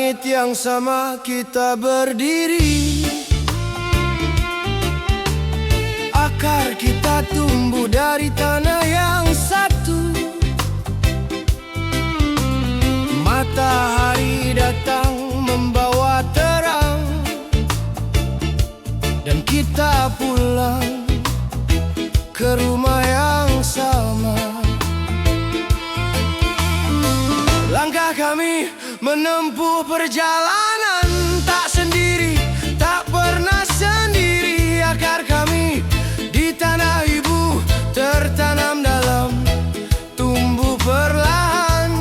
langit yang sama kita berdiri. Akar kita tumbuh dari tanah yang satu. Matahari datang membawa terang, dan kita pulang ke rumah yang sama. Langkah kami menempuh perjalanan, tak sendiri, tak pernah sendiri. Akar kami di tanah ibu tertanam dalam, tumbuh perlahan.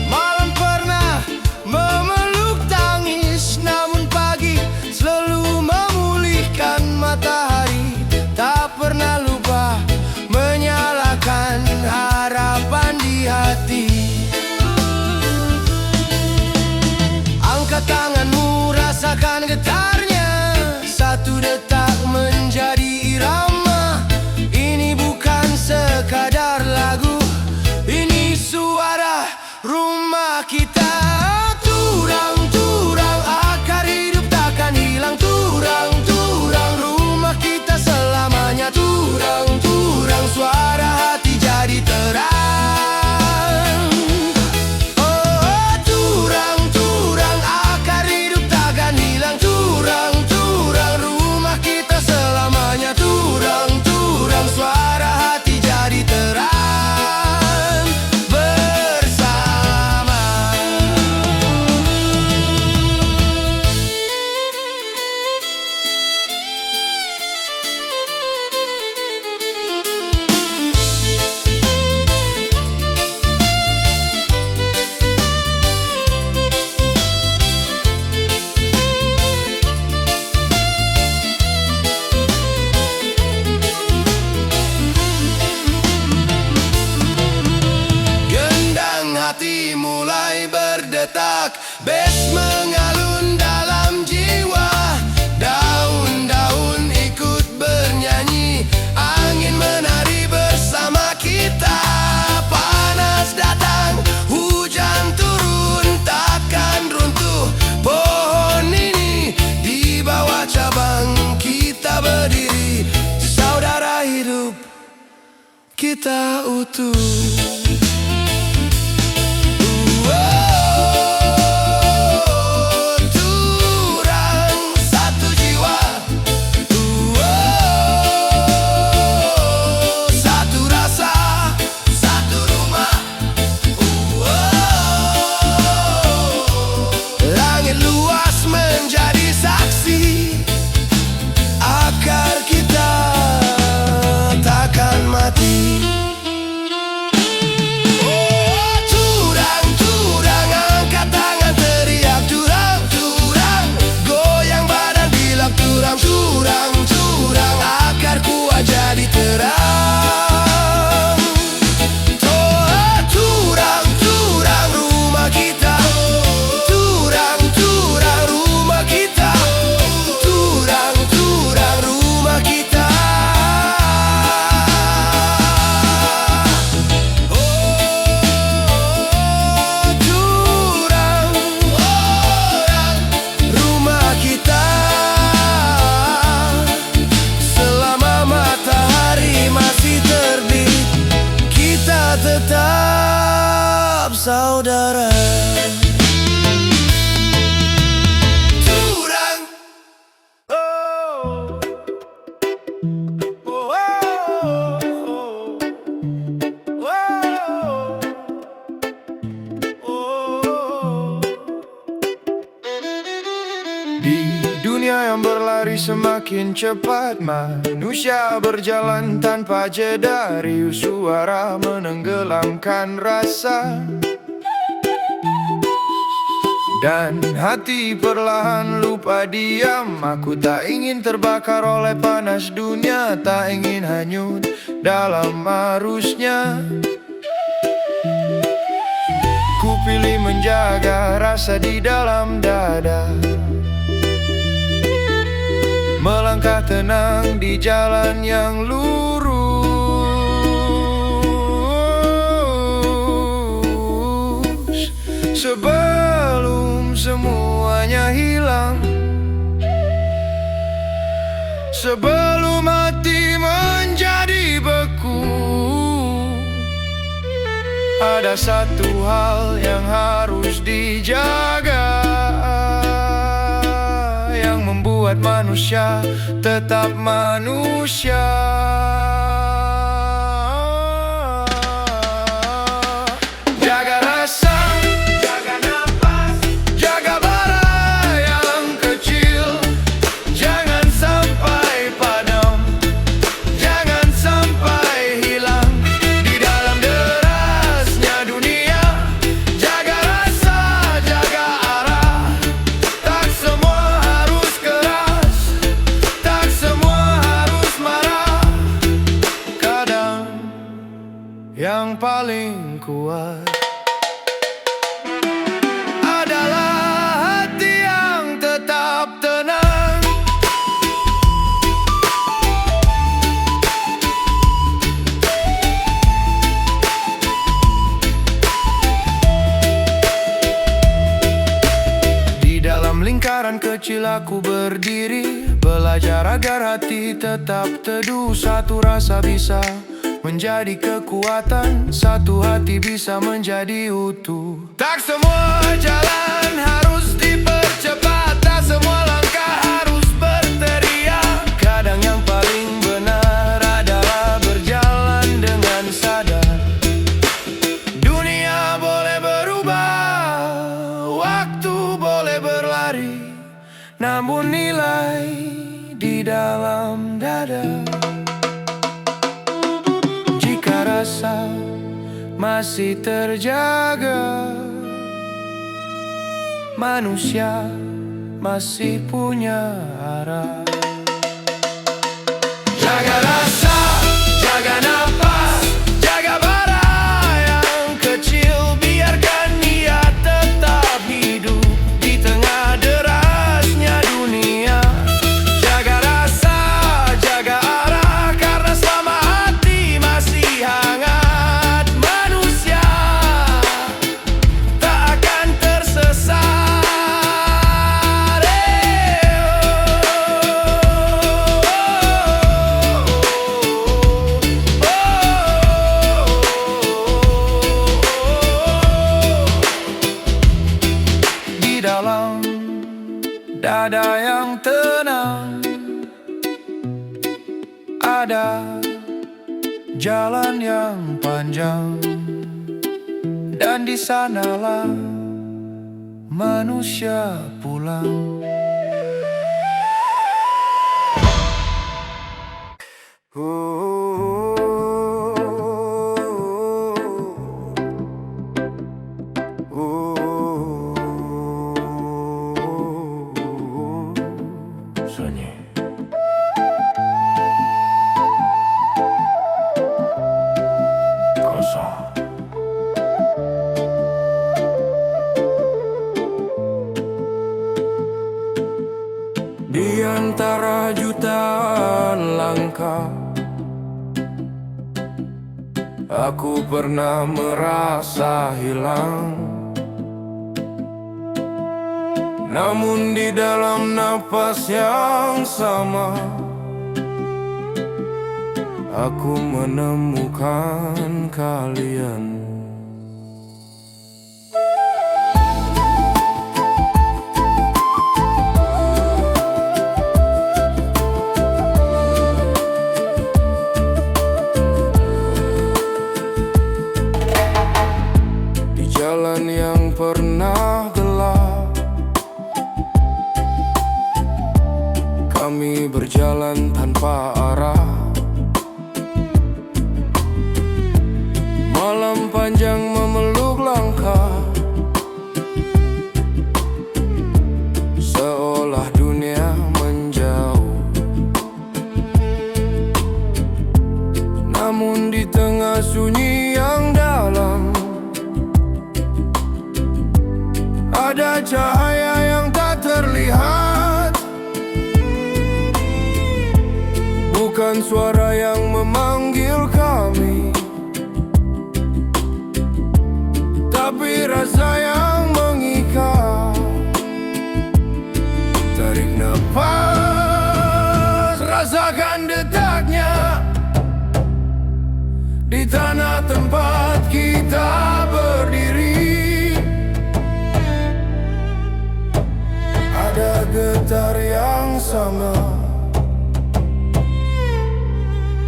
Malam pernah memeluk tangis, namun pagi selalu memulihkan. Matahari tak pernah lupa menyalakan harapan di hati. Angkat tanganmu, rasakan getarnya. Satu detak menjadi irama. Ini bukan sekadar lagu, ini suara rumah kita. Turang-turang, akar hidup takkan hilang. Turang-turang, rumah kita selamanya. Turang-turang, suara hati jadi terang. Oh, turang-turang, akar hidup takkan hilang. Turang-turang, rumah kita selamanya. Turang-turang, suara hati jadi terang bersama. Gendang hati mulai berdetak, bes mengalun dalam jiwa. Daun-daun ikut bernyanyi, angin menari bersama kita. Panas datang, hujan turun, takkan runtuh pohon ini. Di bawah cabang kita berdiri, saudara hidup kita utuh. Turang, satu jiwa. Satu rasa, satu rumah. Langit luas menjadi saksi. Akar kita takkan mati. Turang-turang, angkat tangan teriak. Turang-turang, goyang badan bilang turang. Turang-turang, akar kuat jadi terang. Turang-turang, rumah kita. Turang-turang, rumah kita. Turang-turang, rumah kita. Turang, rumah kita. Selama matahari masih terbit, kita tetap saudara. Turang. Oh. Oh, oh, oh, oh. Di dunia yang berlari semakin cepat, manusia berjalan tanpa jeda. Riuh suara menenggelamkan rasa, dan hati perlahan lupa diam. Aku tak ingin terbakar oleh panas dunia, tak ingin hanyut dalam arusnya. Ku pilih menjaga rasa di dalam dada, melangkah tenang di jalan yang lurus. sebelum semuanya hilang, sebelum hati menjadi beku. Ada satu hal yang harus dijaga, yang membuat manusia tetap manusia. Jaga rasa, jaga napas, jaga bara yang kecil. Jangan sampai padam, jangan sampai hilang di dalam derasnya dunia. Jaga rasa, jaga arah. Tak semua harus keras, tak semua harus marah. Kadang yang paling kuat adalah hati yang tetap tenang. Di dalam lingkaran kecil aku berdiri, belajar agar hati tetap teduh. Satu rasa bisa menjadi kekuatan, satu hati bisa menjadi utuh. Tak semua jalan harus dipercepat, tak semua langkah harus berteriak. Kadang yang paling benar adalah berjalan dengan sadar. Dunia boleh berubah, waktu boleh berlari, namun nilai di dalam dada. Jika rasa masih terjaga, manusia masih punya arah. Jaga rasa, jaga napas, jaga bara yang kecil. Biarkan ia tetap hidup di tengah derasnya dunia. Jaga rasa, jaga arah, karena selama hati masih hangat, manusia tak akan tersesat. Di dalam dada yang tenang ada jalan yang panjang, dan di sanalah manusia pulang. Sunyi kosong. Di antara jutaan langkah, aku pernah merasa hilang. Namun di dalam napas yang sama, aku menemukan kalian. Di jalan yang pernah gelap, kami berjalan tanpa arah. Malam panjang memeluk langkah, seolah dunia menjauh. Namun di tengah sunyi yang dalam, ada cahaya yang tak terlihat. Bukan suara yang memanggil kami, tapi rasa yang di tanah tempat kita berdiri. Ada getar yang sama,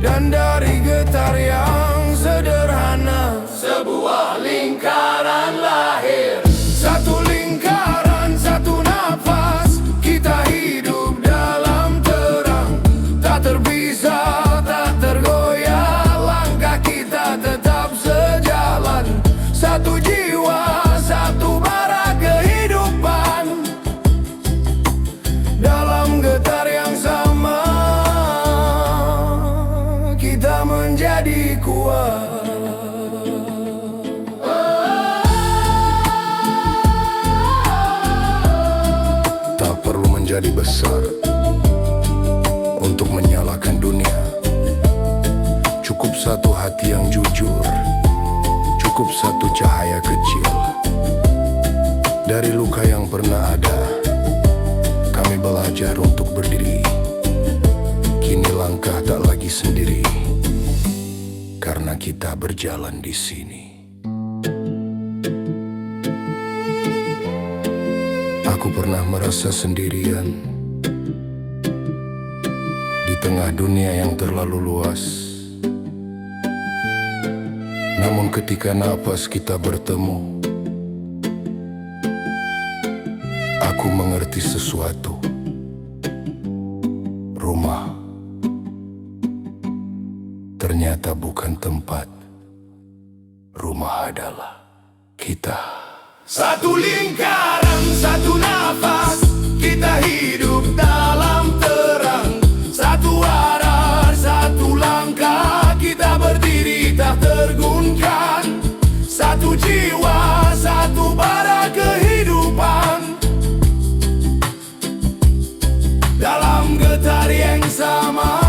dan dari getar yang sederhana sebuah lingkaran lahir. Satu lingkaran, satu nafas, kita hidup dalam terang. Tak terpisah, tak tergoyah, langkah kita tetap sejalan. Satu jiwa, satu bara kehidupan, dalam getar yang sama kita menjadi kuat. Tak perlu menjadi besar untuk menyalakan dunia. Cukup satu hati yang jujur, cukup satu cahaya kecil. Dari luka yang pernah ada, kami belajar untuk berdiri. Kini langkah tak lagi sendiri, karena kita berjalan di sini. Aku pernah merasa sendirian di tengah dunia yang terlalu luas. Namun ketika napas kita bertemu, aku mengerti sesuatu. Rumah ternyata bukan tempat, rumah adalah kita. Satu lingkaran, satu nafas, kita hidup dalam terang. Satu arah, satu langkah, kita berdiri tak tergunkan. Satu jiwa, satu bara kehidupan, dalam getar yang sama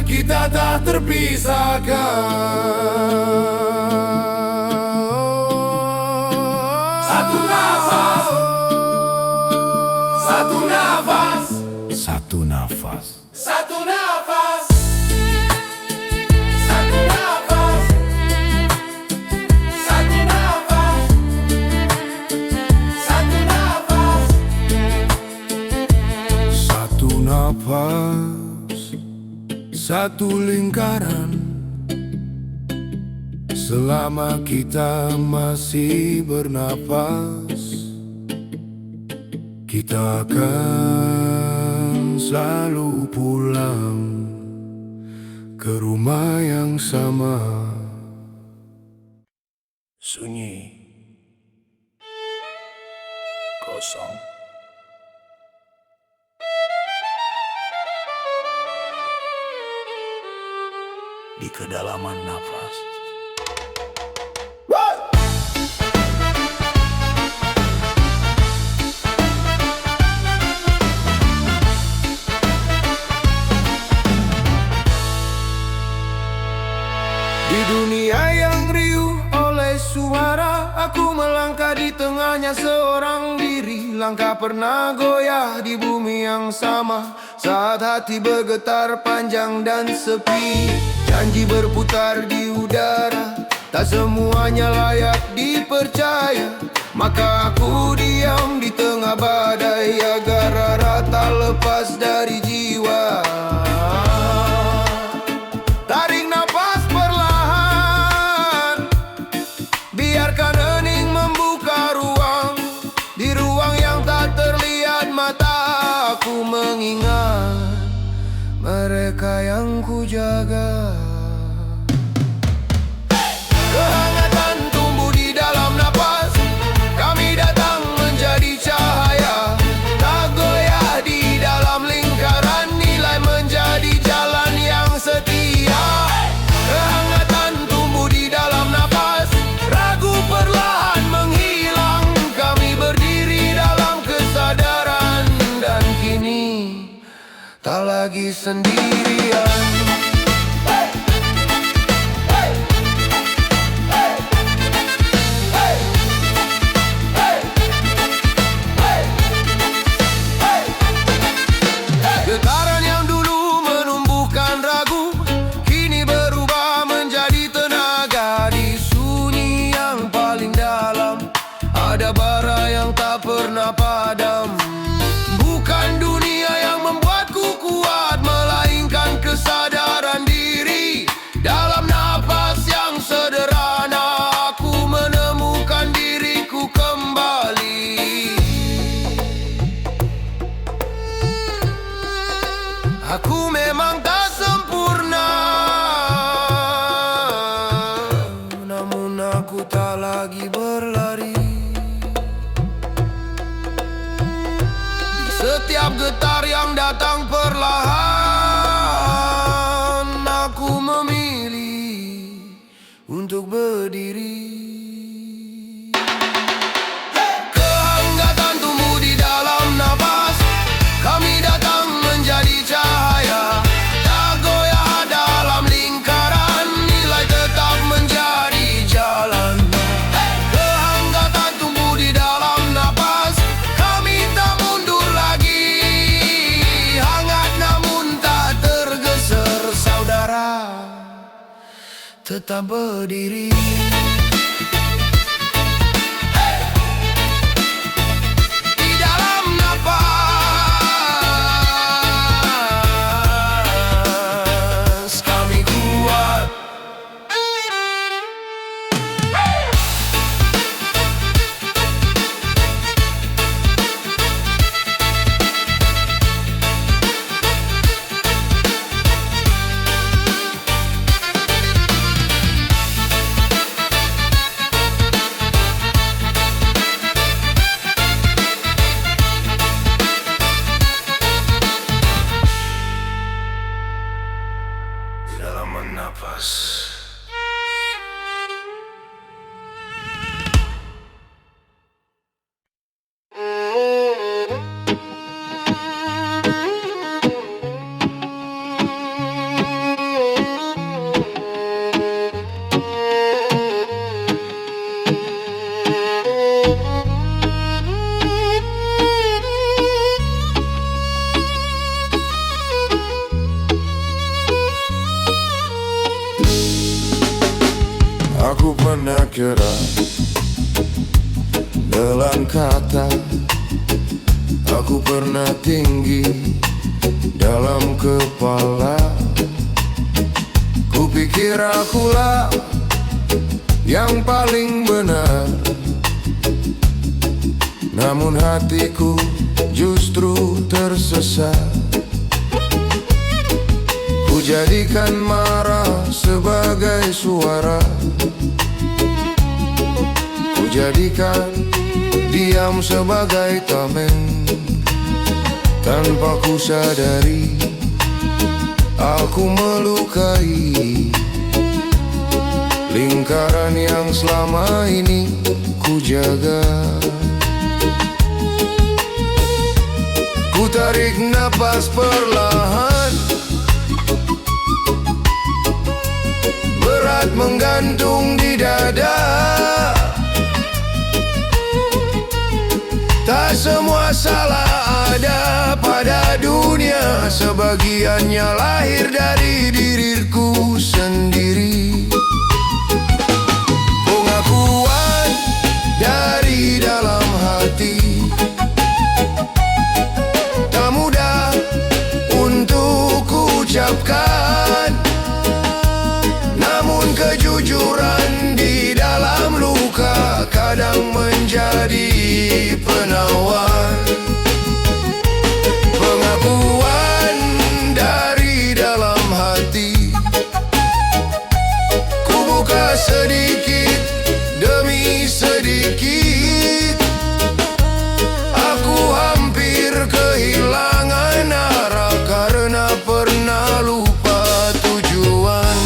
kita tak terpisahkan. Satu nafas, satu nafas, satu nafas, satu nafas, satu nafas, satu nafas, satu nafas, satu nafas, satu lingkaran. Selama kita masih bernapas, kita akan selalu pulang ke rumah yang sama. Sunyi, kosong, di kedalaman nafas. Di dunia yang riuh oleh suara, aku melangkah di tengahnya seorang diri. Langkah pernah goyah di bumi yang sama, saat hati bergetar panjang dan sepi. Janji berputar di udara, tak semuanya layak dipercaya. Maka aku diam di tengah badai, agar rara tak lepas dari jiwa. Tarik nafas perlahan, biarkan hening membuka ruang. Di ruang yang tak terlihat mata, aku mengingat mereka yang ku jaga. Kehangatan tumbuh di dalam napas, kami datang menjadi cahaya. Tak goyah di dalam lingkaran, nilai menjadi jalan yang setia. Kehangatan tumbuh di dalam napas, ragu perlahan menghilang. Kami berdiri dalam kesadaran, dan kini tak lagi sendirian. Getaran yang dulu menumbuhkan ragu, tetap berdiri. Di dalam napas kami kuat. Dalam menapas. Aku pernah kira dalam kata, aku pernah tinggi dalam kepala. Kupikir akulah yang paling benar, namun hatiku justru tersesat. Ku jadikan marah sebagai suara, ku jadikan diam sebagai tameng. Tanpa ku sadari, aku melukai lingkaran yang selama ini ku jaga. Ku tarik napas perlahan, berat menggantung di dada. Tak semua salah ada pada dunia, sebagiannya lahir dari diriku sendiri. Pengakuan dari dalam hati tak mudah untuk ku ucapkan, namun kejujuran di dalam luka kadang menjadi penawar. Pengakuan dari dalam hati ku buka sedikit demi sedikit. Aku hampir kehilangan arah karena pernah lupa tujuan.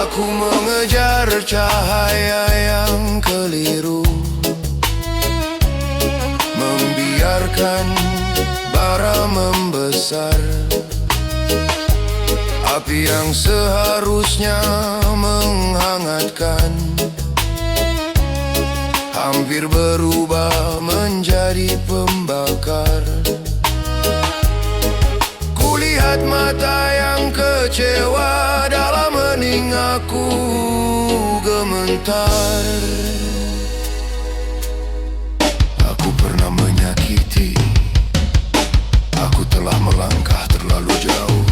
Aku mengejar cahaya yang keliru, membiarkan bara membesar. Api yang seharusnya menghangatkan hampir berubah menjadi pembakar. Kulihat mata yang kecewa, dalam hening aku gemetar. Aku pernah menyakiti, aku telah melangkah terlalu jauh.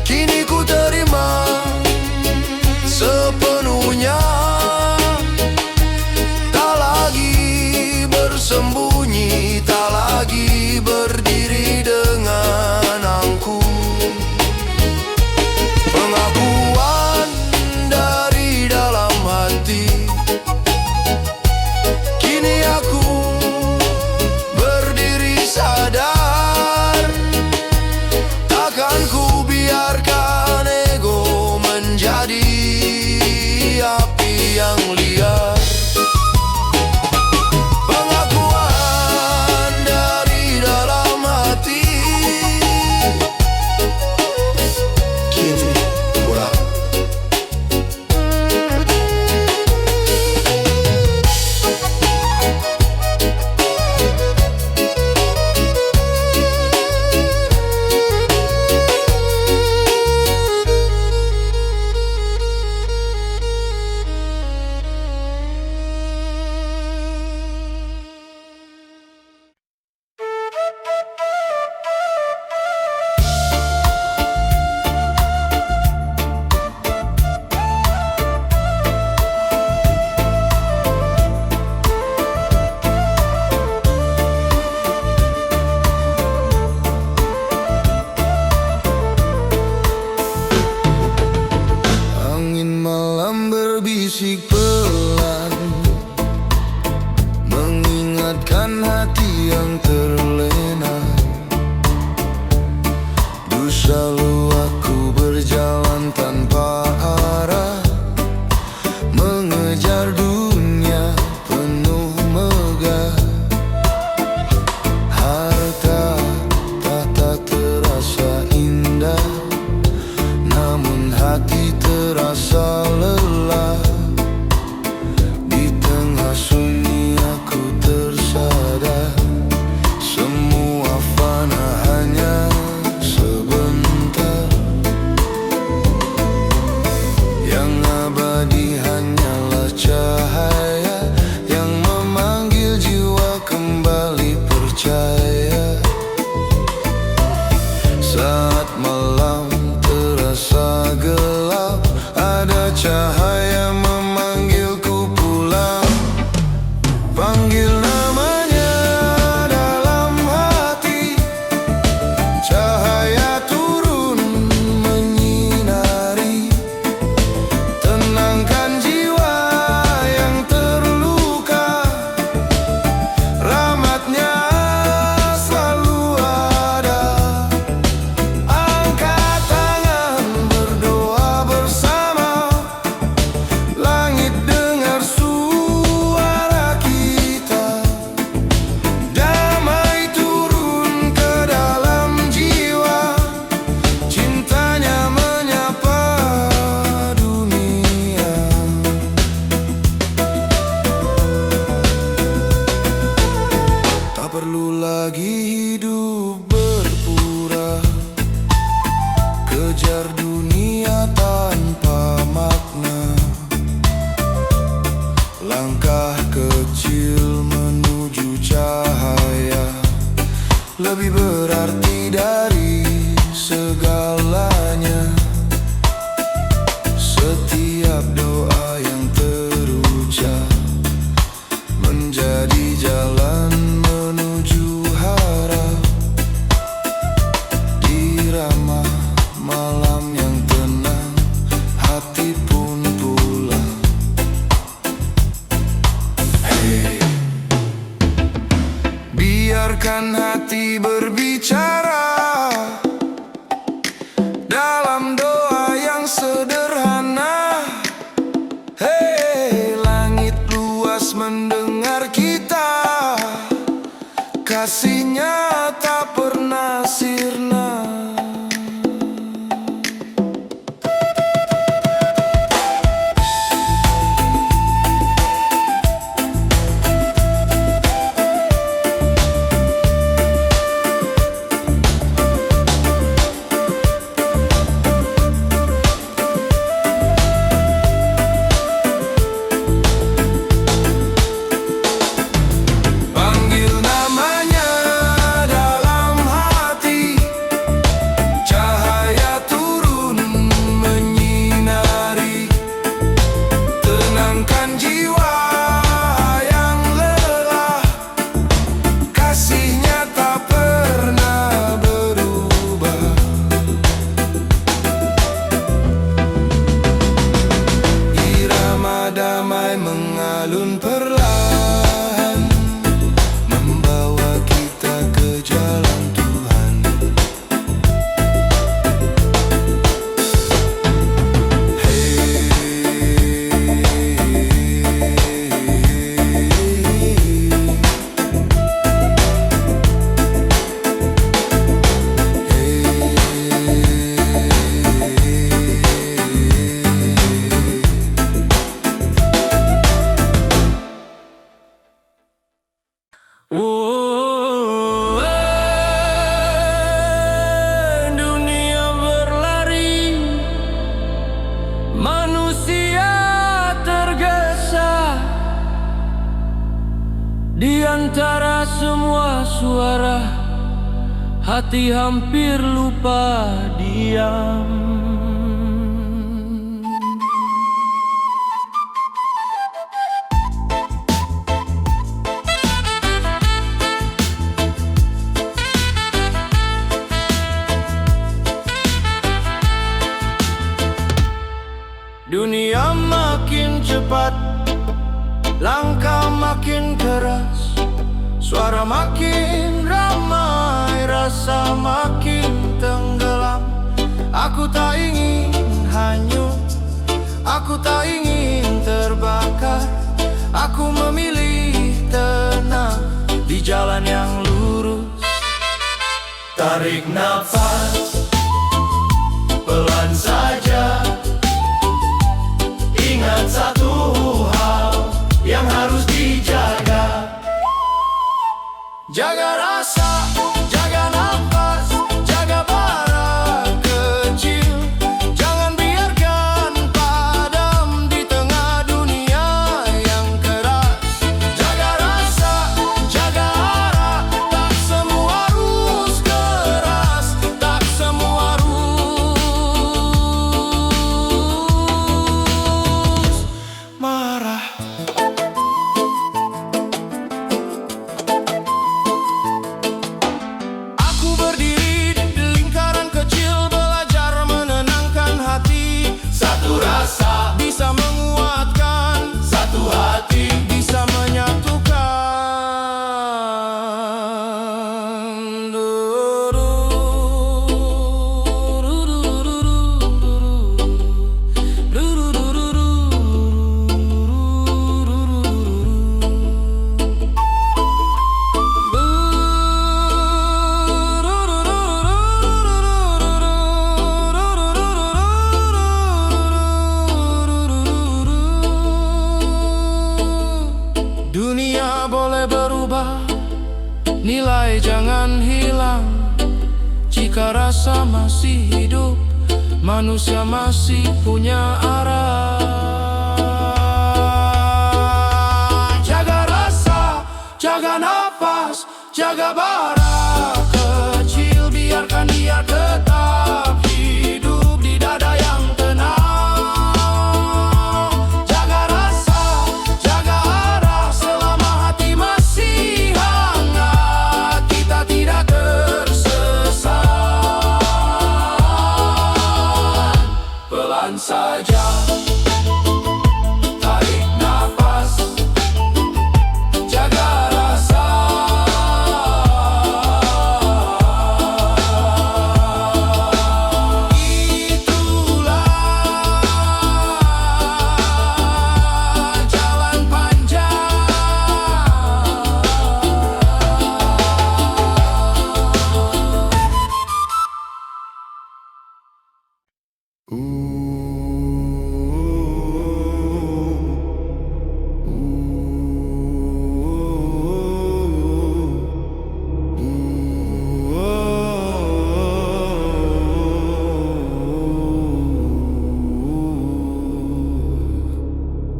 Kini Selalu aku berjalan tanpa arah, mengejar dunia penuh megah. Harta tahta terasa indah, namun hati terasa lelah. Di tengah sunyi aku tersadar, semua fana hanya sebentar. Yang abadi hanyalah cahaya yang memanggil jiwa kembali percaya. Saat malam terasa gelap, ada cahaya memanggilku pulang. Panggil namanya dalam hati, cahaya turun menyinari. Tenangkan jiwa yang terluka, rahmatnya selalu ada. Angkat tangan berdoa bersama, langit dengar suara kita. Damai turun ke dalam jiwa, cintanya menyapa dunia. Tak perlu lagi hidup berpura, kejar dunia tanpa makna. Langkah kecil menuju cahaya lebih berarti dari segalanya. Setiap doa yang terucap menjadi jalan menuju harap. Irama malam yang tenang, hati pun pulang. Hey, biarkan hati berbicara dalam doa yang sederhana. Hey, langit luas mendengar kita, kasihnya tak pernah sirna. Panggil namanya dalam hati, cahaya turun menyinari. Tenangkan jiwa yang lelah, kasihnya tak pernah berubah. Irama damai mengalun perlahan, membawa kita ke jalan Tuhan. Dunia berlari, manusia tergesa di antara semua suara. Hati hampir lupa diam. Dunia makin cepat, langkah makin keras, suara makin ramai, rasa makin tenggelam. Aku memilih tenang di jalan yang lurus. Tarik nafas, pelan saja. Ingat satu hal yang harus dijaga. Jaga rasa, jaga nafas, jaga bara kecil. Jangan biarkan padam di tengah dunia yang keras. Jaga rasa, jaga arah. Tak semua harus keras, tak semua harus marah. Aku berdiri di lingkaran kecil, belajar menenangkan hati. Satu rasa bisa menguatkan, satu hati bisa menyatukan. Dunia boleh berubah, nilai jangan hilang. Jika rasa masih hidup, manusia masih punya arah. Jaga rasa, jaga nafas, jaga bara kecil. Biarkan dia tetap hidup di dada yang tenang. Jaga rasa, jaga arah. Selama hati masih hangat, kita tidak tersesat. Pelan saja, tarik nafas, jaga rasa. Itulah jalan panjang.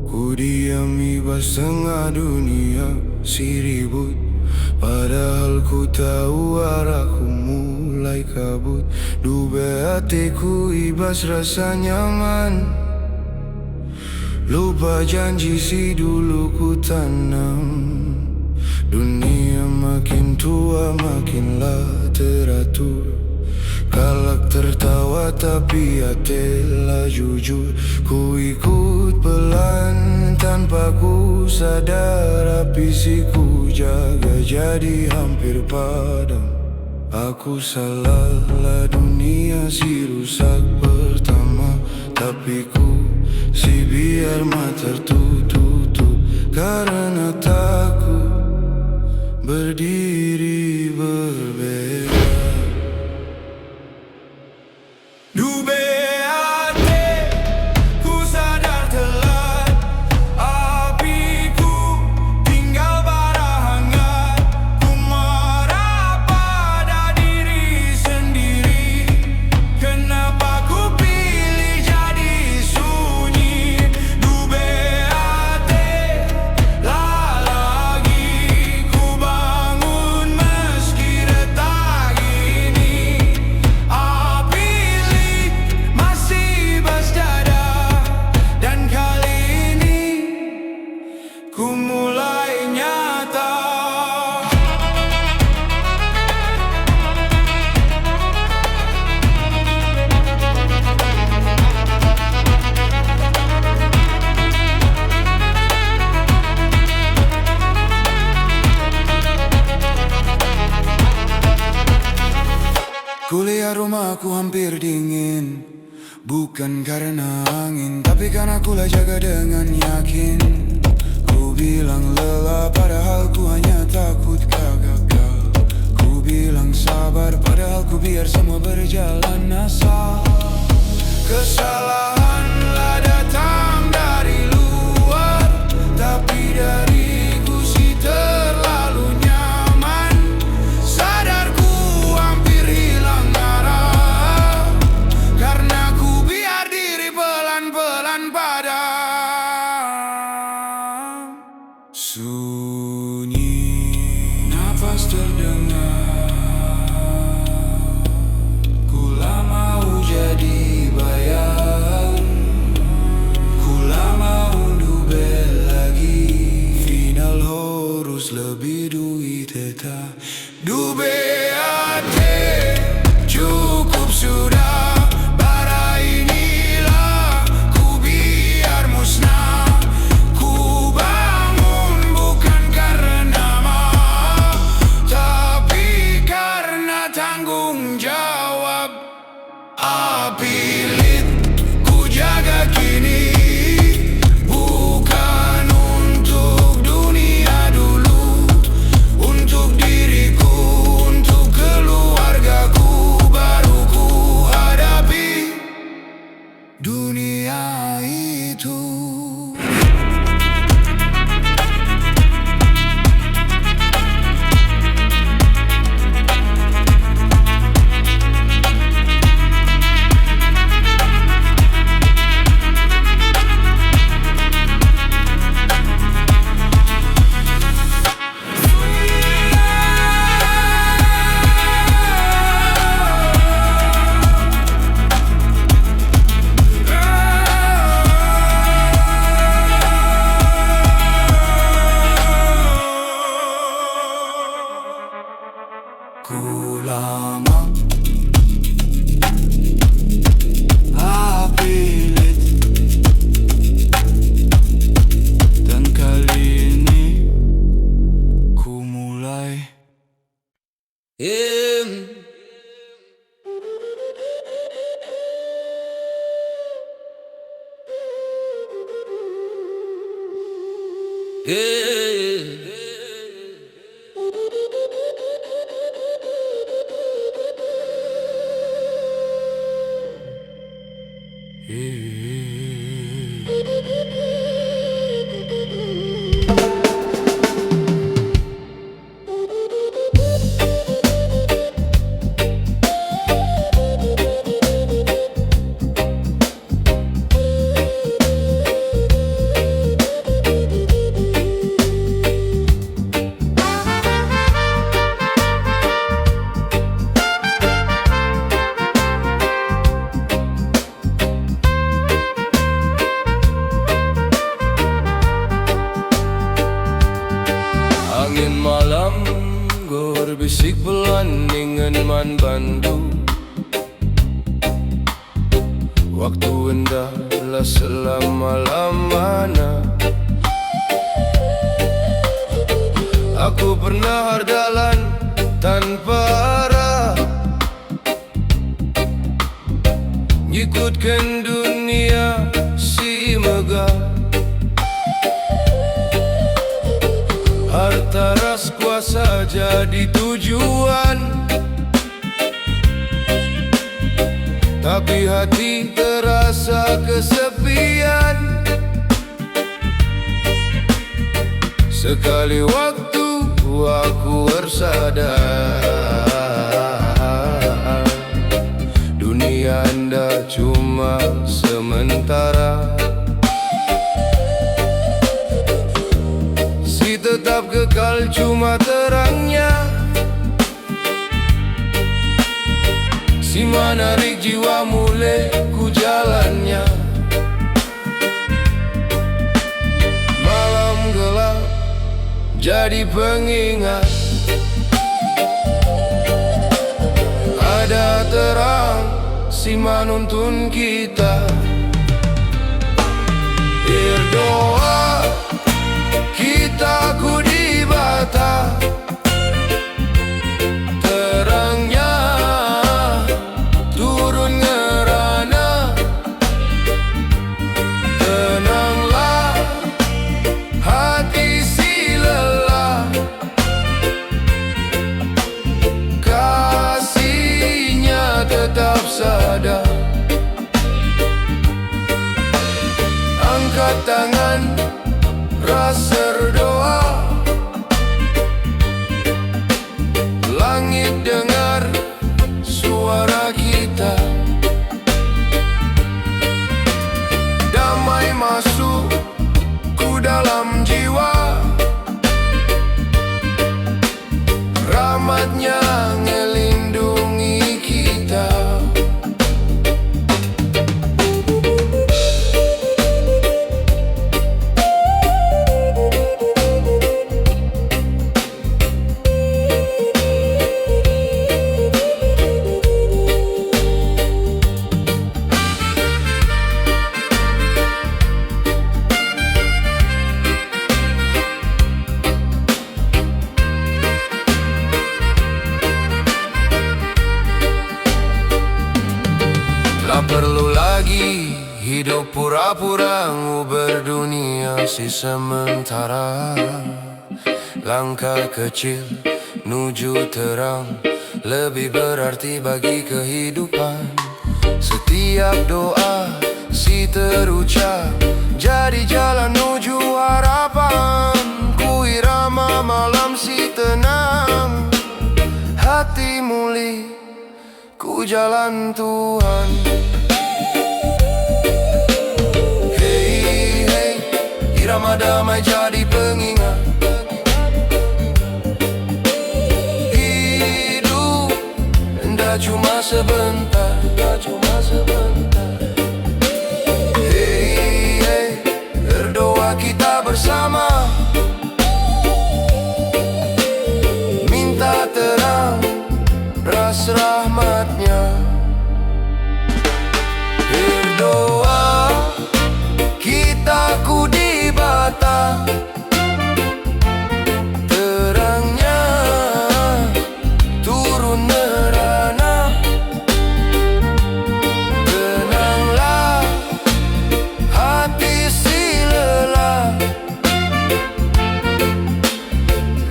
Ku diami setengah dunia si ribut, padahal ku tahu arahku mulai kabut. Dube hatiku ibas rasa nyaman, lupa janji si dulu ku tanam. Dunia makin tua makinlah teratur, galak tertawa tapi hatilah jujur. Ku ikut pelan tanpa ku sadar, api si ku jaga jadi hampir padam. Aku salahlah, dunia si rusak pertama, tapi ku si biar mata tertutup. Karena takut berdiri berbeda. Dube hati, ku sadar telat. Apiku tinggal bara hangat. Ku marah pada diri sendiri. Kenapa ku pilih jadi sunyi? Dube hati, lah lagi ku bangun meski retak ini. Api masih bersedia, dan kali ini ku mulai nyata. Kuliah rumahku hampir dingin, bukan karena angin, tapi karena ku jaga dengan yakin. Ku bilang lelah padahal ku hanya takut gagal. Ku bilang sabar padahal ku biar semua berjalan asal. Kesalahanlah datang dari luar, tapi dariku sih terlalu nyaman. Sadarku hampir hilang arah, karena ku biar diri pelan-pelan padam. Sunyi, napas terdengar, ku lama mau jadi bayang, ku lama undubel lagi. Final harus lebih duit eta dube ate, cukup sudah. Bara inilah ku biar musnah. Ku bangun bukan karena maaf, tapi karena tanggung jawab. Api lit ku jaga kini, bukan untuk dunia dulu, untuk diriku, untuk keluargaku. Baru ku hadapi dunia itu. Ku lama api lit, dan kali ini ku mulai. Angin malam gor bisik belandingan man bandu. Waktu endahlah selama-lamanya. Aku pernah hardalan tanpa arah, ngikutkan dunia si megah. Harta ras kuasa jadi tujuan, tapi hati terasa kesepian. Sekali waktu aku bersadar, dunia anda cuma sementara. Si tetap kekal cuma terangnya, si menarik jiwa mulai ku jalannya. Malam gelap jadi pengingat, ada terang si menuntun kita. Berdoa kita ku di bata, terangnya turun ngerana. Tenanglah hati sadar. Angkat tangan, rasa berdoa. Langit dengar suara kita. Damai masuk ku dalam jiwa. Rahmatnya ngelindungi kita. Tak perlu lagi hidup pura-pura ngubur dunia si sementara. Langkah kecil menuju terang lebih berarti bagi kehidupan. Setiap doa si terucap jadi jalan menuju harapan. Ku irama malam si tenang, hati muli ku jalan Tuhan. Hey, hey, irama damai jadi pengingat. Hidup tidak cuma sebentar, tidak cuma sebentar. Hey, hey, berdoa kita bersama. Minta terang ras rahmatnya. Berdoa kita ku di bata. Terangnya turun merana. Tenanglah hati si lelah.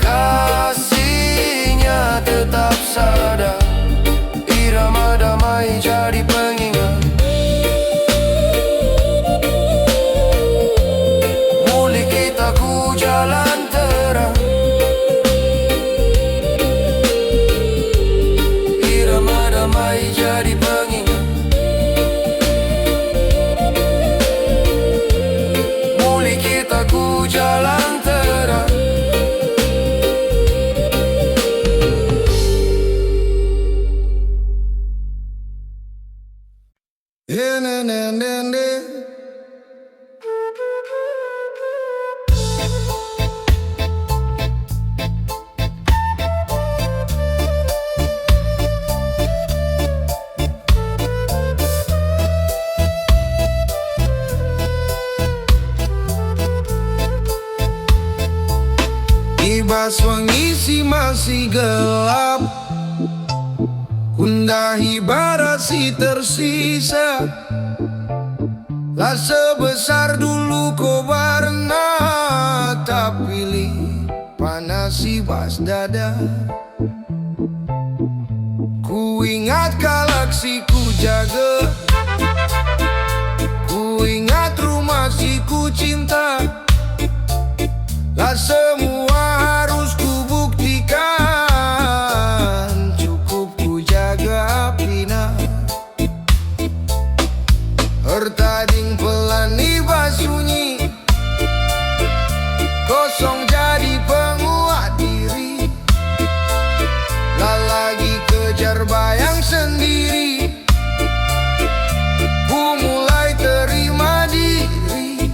Kasihnya tetap sadar. Irama damai jadi pengingat. Muli kita ku jalan terang. Irama damai jadi pengingat. Muli kita ku jalan terang. Ibas wangi si masih gelap, hundahi bara si tersisa. Lah sebesar dulu kau warna, tak pilih panas si bas dada. Ku ingat galaksi ku jaga, ku ingat rumah si ku cinta. Lah semua harus ku buktikan, cukup ku jaga pina. Hertading pelan ibas sunyi, kosong jadi penguat diri. Lah lagi kejar bayang sendiri, ku mulai terima diri.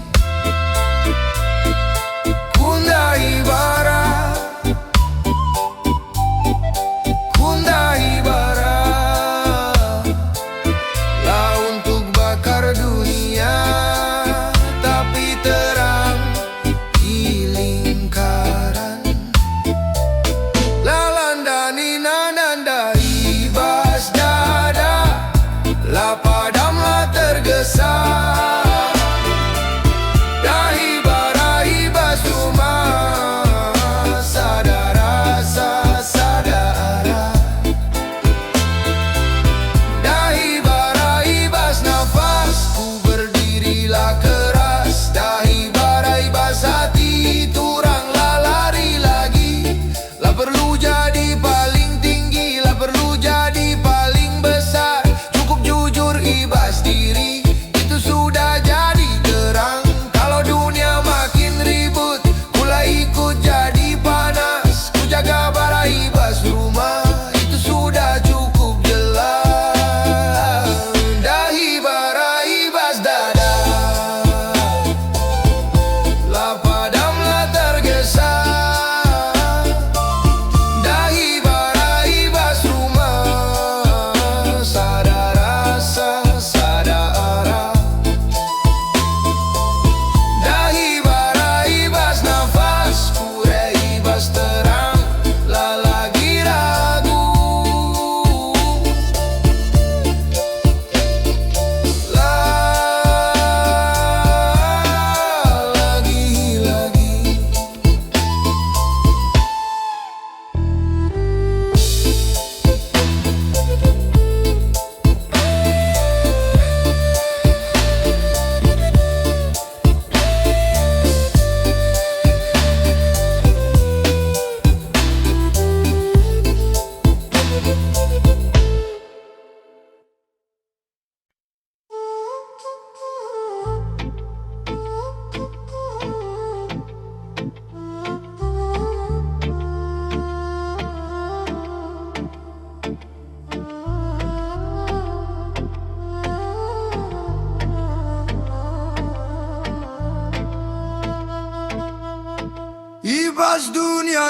Kundahi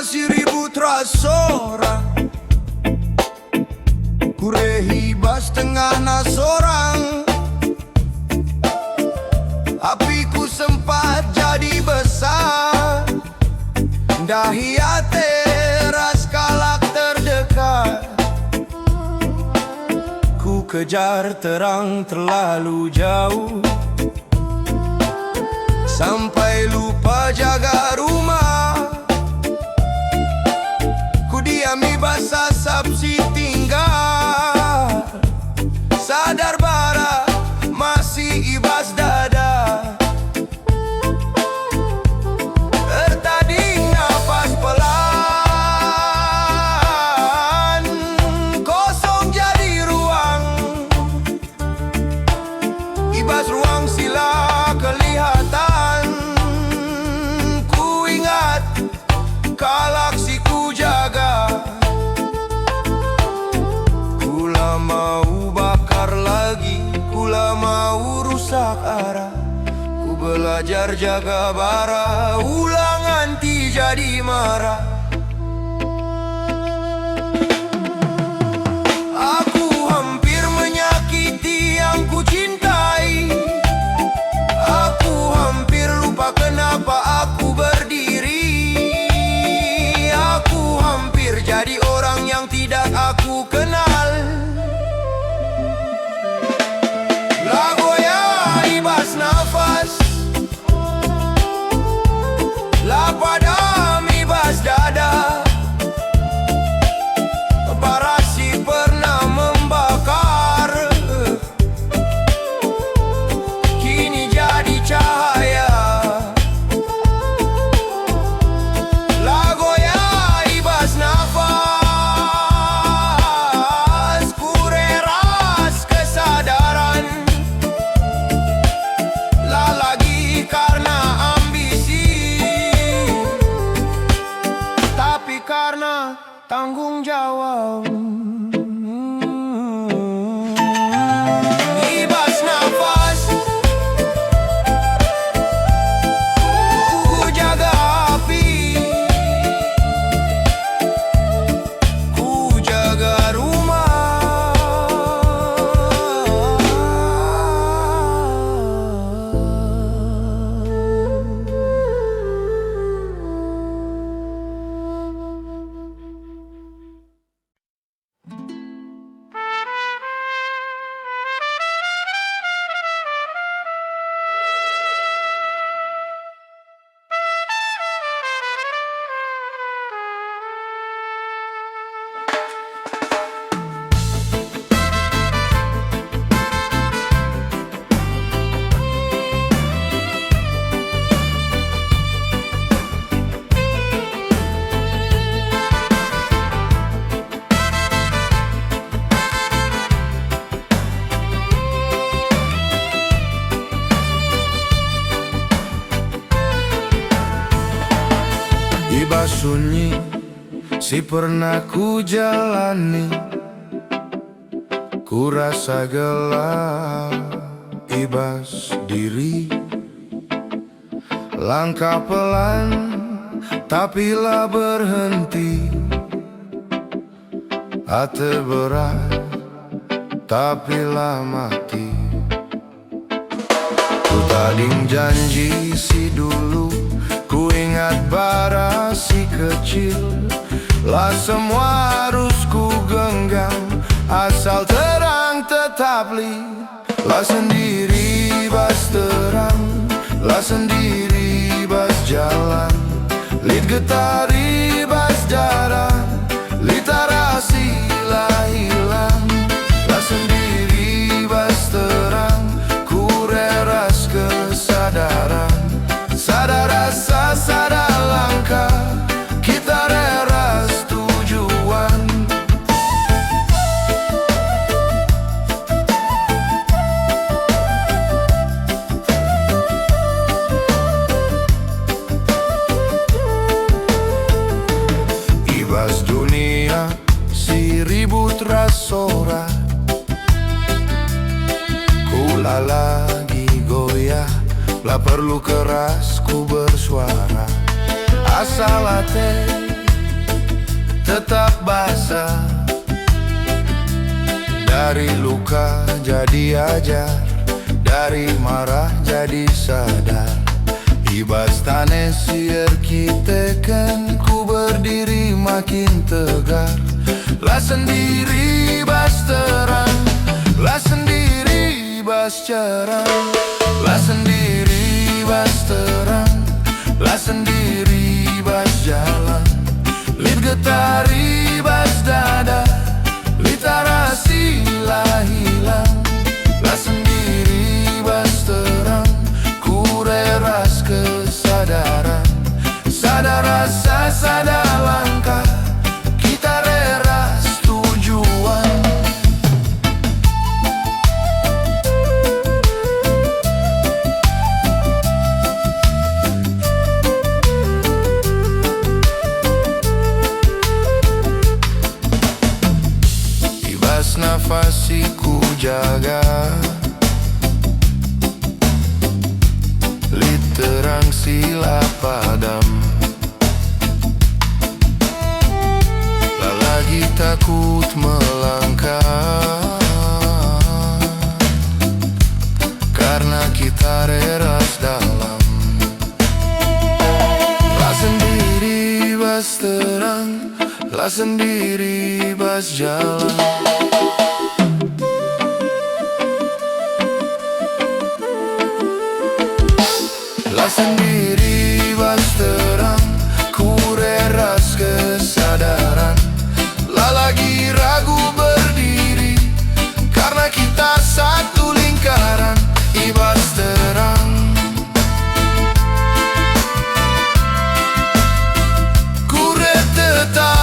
masih ribut rasora, ku rehibas tengah nasorang. Apiku sempat jadi besar, dahia teras kalak terdekat. Ku kejar terang terlalu jauh, sampai lupa jaga rumah. Ku diami basah sabsi tinggal, sadar bara masih ibas dada. Tertading nafas pelan, kosong jadi ruang. Ibas ruang sila kelihatan. Ku ingat kalak si ku jaga. Kula mau bakar lagi, kula mau rusak arah. Ku belajar jaga bara, ulang anti jadi marah. Aku hampir menyakiti yang ku cintai. Aku hampir lupa kenapa aku berdiri. Aku hampir jadi orang yang tidak aku kenal. Lagoya ibas nafas, la padam ibas dada. Bara si pernah membakar, kini jadi cahaya. Lagoya ibas nafas, ku reras kesadaran. La lagi karena ambisi, tapi karena tanggung jawab. Ibas nafas, ku jaga api, ku jaga rumah. Ibas sunyi si pernah ku jalani, ku rasa gelap ibas diri. Langkah pelan tapi lah berhenti, hati berat tapi lah mati. Ku tading janji si dulu, ku ingat bara si kecil. Lah semua harus ku genggam, asal terang tetap li. Lah sendiri bas terang, lah sendiri bas jalan. Lid getari bas jalan, literasi lah hilang. Lah sendiri bas terang, ku reras kesadaran. Sadar rasa, sadar langkah, kita reras tujuan. Ibas dunia si ribut rasora, kula lagi goyah. Lah perlu keras ku bersuara, asal hati tetap basah. Dari luka jadi ajar, dari marah jadi sadar. Ibas tanah siar kita kan ku berdiri makin tegar. Lah sendiri bas terang, lah sendiri bas cerah. Lah sendiri bas terang, lah sendiri bas jalan. Lit getari bas dada, literasi lah hilang. Lah sendiri bas terang, ku reras kesadaran. Sadar rasa, sadar langkah, kita reras tujuan. Ibas nafasiku jaga, terang sila padam. Tak lagi takut melangkah, karena kita reras dalam. Lah sendiri bas terang, lah sendiri bas jalan. Lah sendiri bas terang, ku reras kesadaran. Lah lagi ragu berdiri, karena kita satu lingkaran. Ibas terang, ku tetap.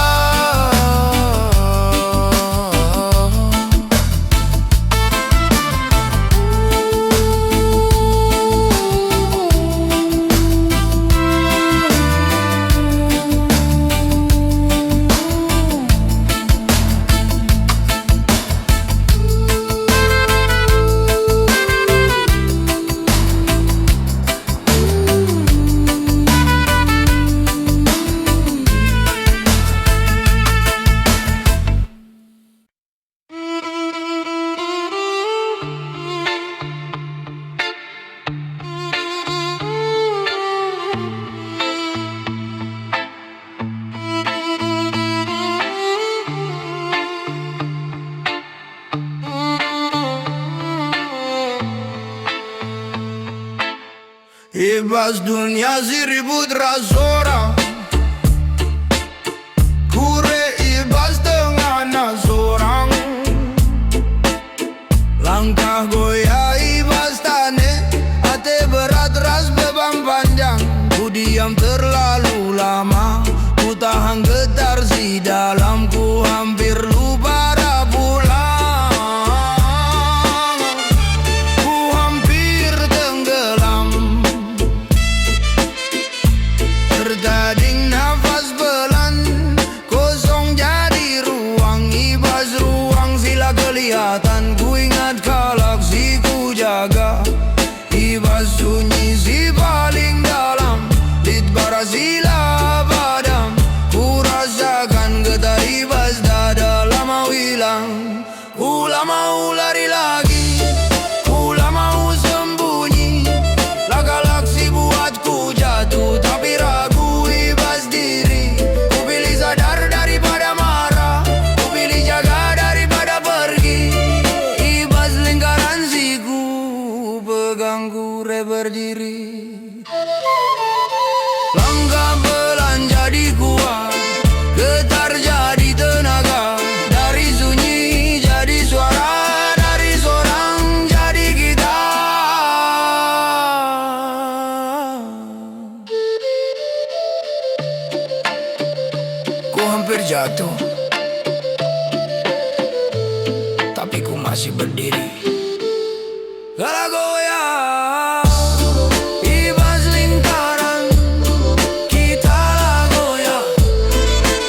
Ibas dunia ribut razora, kure ibas dengan seorang. Langkah goyah ibas tane, hati berat ras beban panjang. Ku diam terlalu lama, ku tahan getar si dalamku, hampir lupa arah pulang. Ku hampir tenggelam, tertading nafas belan, kosong jadi ruang. Ibas ruang sila kelihatan, ku ingat galaksiku jaga. Ibas sunyi si paling dalam, dit bara sila padam. Ku rasakan getar ibas dada lama hilang. Ku lama lari lagi, ku lama sembunyi. Lah galaksi buatku jatuh, tapi ragu ibas diri. Ku pilih sadar daripada marah, ku pilih jaga daripada pergi. Ibas lingkaran siku, pegang ku berdiri. Langkah pelan jadi kuat, getar jadi tenaga. Dari sunyi jadi suara, dari seorang jadi kita. Ku hampir jatuh, tapi ku masih berdiri. Gala goyah, ibas lingkaran, kita lah goyah.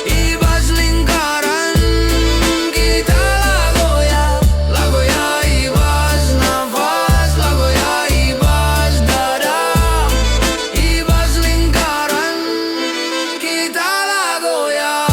Ibas lingkaran, kita lah goyah. Lah goyah ibas nafas, lah goyah ibas dada. Ibas lingkaran, kita lah goyah.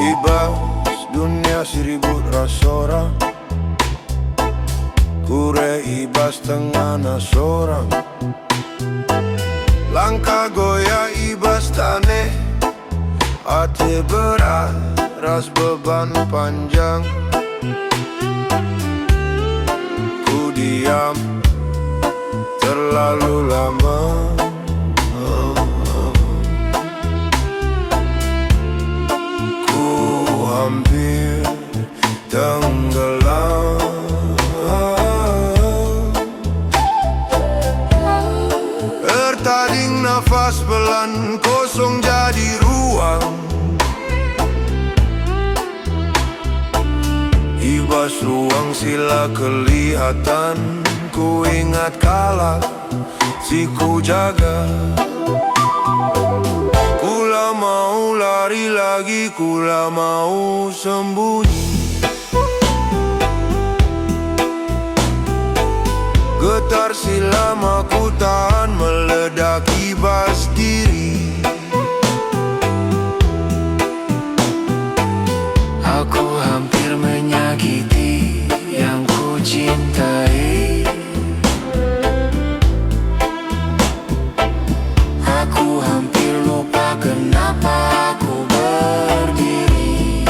Ibas dunia seribu rasora, kure ibas tengah nasorang. Langkah goyah ibas tane, hati berat ras beban panjang. Ku diam terlalu lama, ku hampir tenggelam. Tertading nafas pelan kosong jadi ruang. Ibas ruang sila kelihatan. Ku ingat kala si ku jaga. Kula mau lari lagi, kula mau sembunyi. Getar silama ku tahan meledak ibas diri. Aku hampir menyakiti yang ku cintai. Aku hampir lupa kenapa aku berdiri.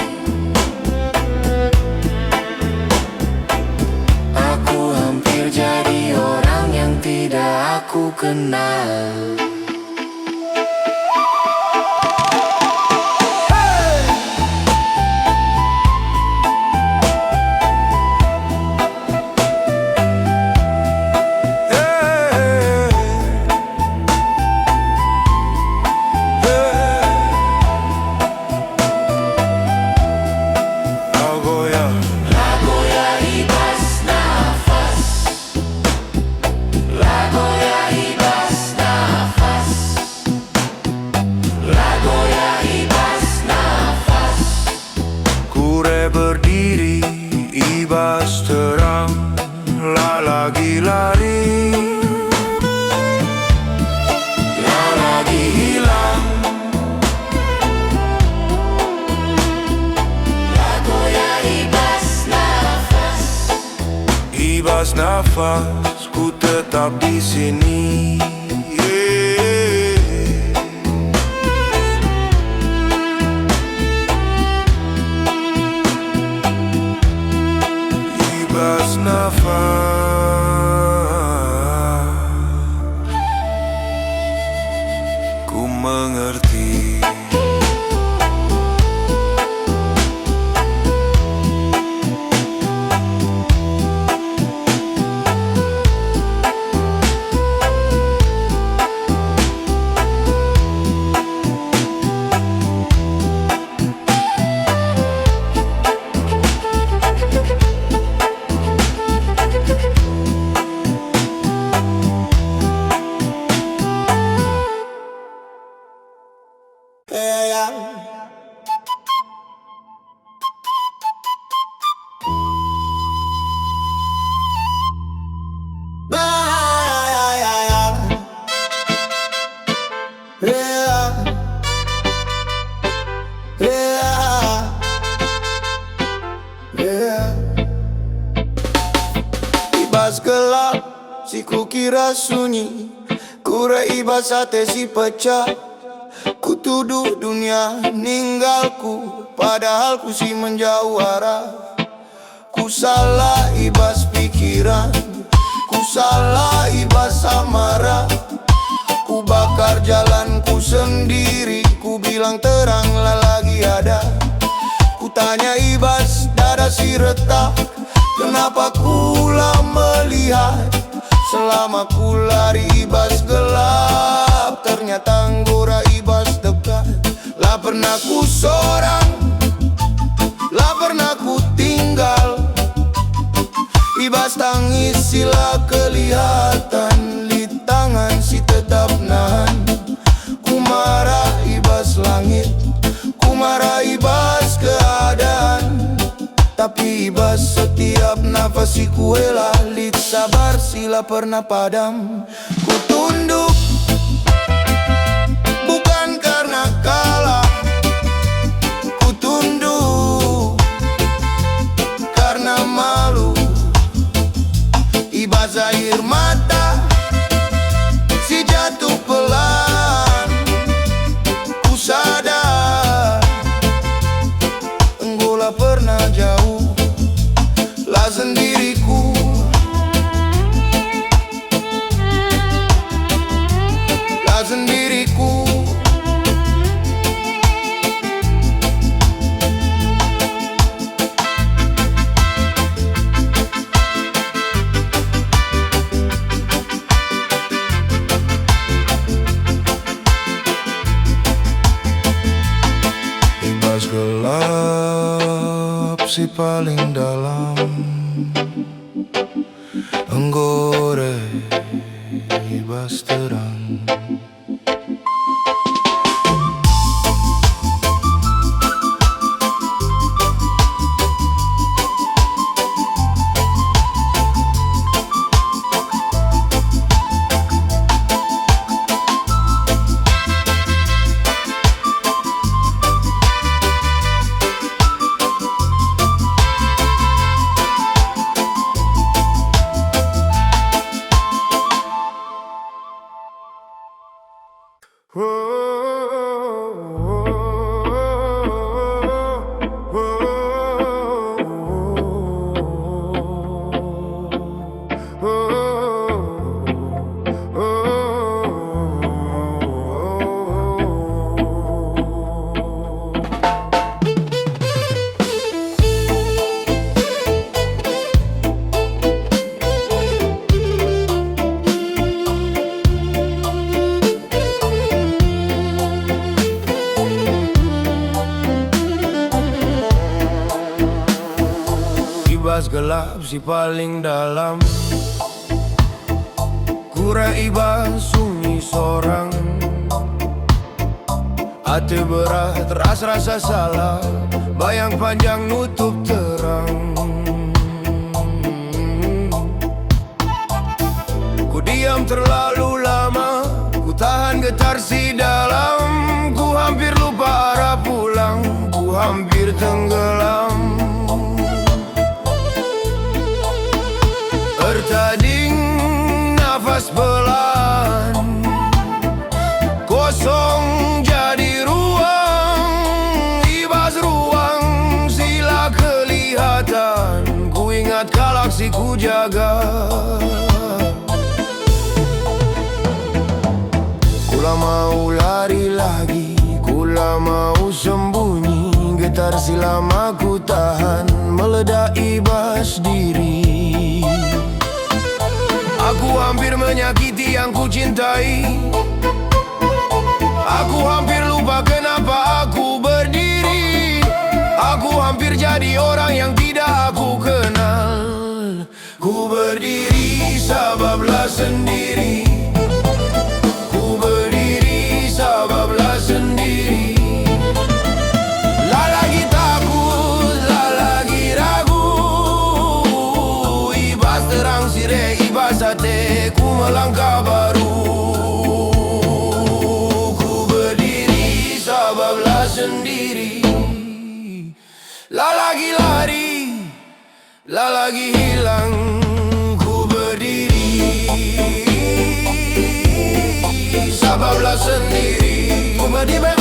Aku hampir jadi orang yang tidak aku kenal. Berdiri, ibas terang, lagi lari, lagi hilang. Lagoya ibas nafas, ibas nafas, ku tetap di sini. Ibas nafas, ku mengerti. Ibas gelap, si ku kira sunyi, kura ibas hati si pecah. Ku tuduh dunia ninggalku, padahal ku si menjauh arah. Ku salah ibas pikiran, ku salah ibas amarah. Ku bakar jalanku sendiri, ku bilang teranglah lagi ada. Ku tanya ibas dada si retak, kenapa kula melihat? Selama ku lari ibas gelap, ternyata anggora ibas dekat. Lah pernah ku sorang, lah pernah ku tinggal. Ibas tangis sila kelihatan, di tangan si tetap nahan. Ku marah ibas langit, ku marah ibas keadaan. Tapi ibas setiap nafas si ku hela, lit sabar sila pernah padam. Ku tunduk bukan karena kalah, ku tunduk gelap si paling dalam, enggore ibas terang. Ibas gelap si paling dalam, kura ibas sunyi sorang. Hati berat rasa salah, bayang panjang nutup terang. Ku diam terlalu lama, ku tahan getar si dalam. Ku hampir lupa arah pulang, ku hampir tenggelam. Tertading nafas pelan, kosong jadi ruang. Ibas ruang sila kelihatan, ku ingat galaksi ku jaga. Kula mau lari lagi, kula mau sembunyi. Getar silama ku tahan, meledak ibas diri. Aku hampir menyakiti yang ku cintai. Aku hampir lupa kenapa aku berdiri. Aku hampir jadi orang yang tidak aku kenal. Ku berdiri sebablah sendiri. Ku berdiri sebablah sendiri. La lagi takut, la lagi ragu. Ibas terang sireh, ibas hati, ku melangkah baru. Ku berdiri sebablah sendiri. La lagi lari, la lagi hilang. Ku berdiri sebablah sendiri. Ku berdiri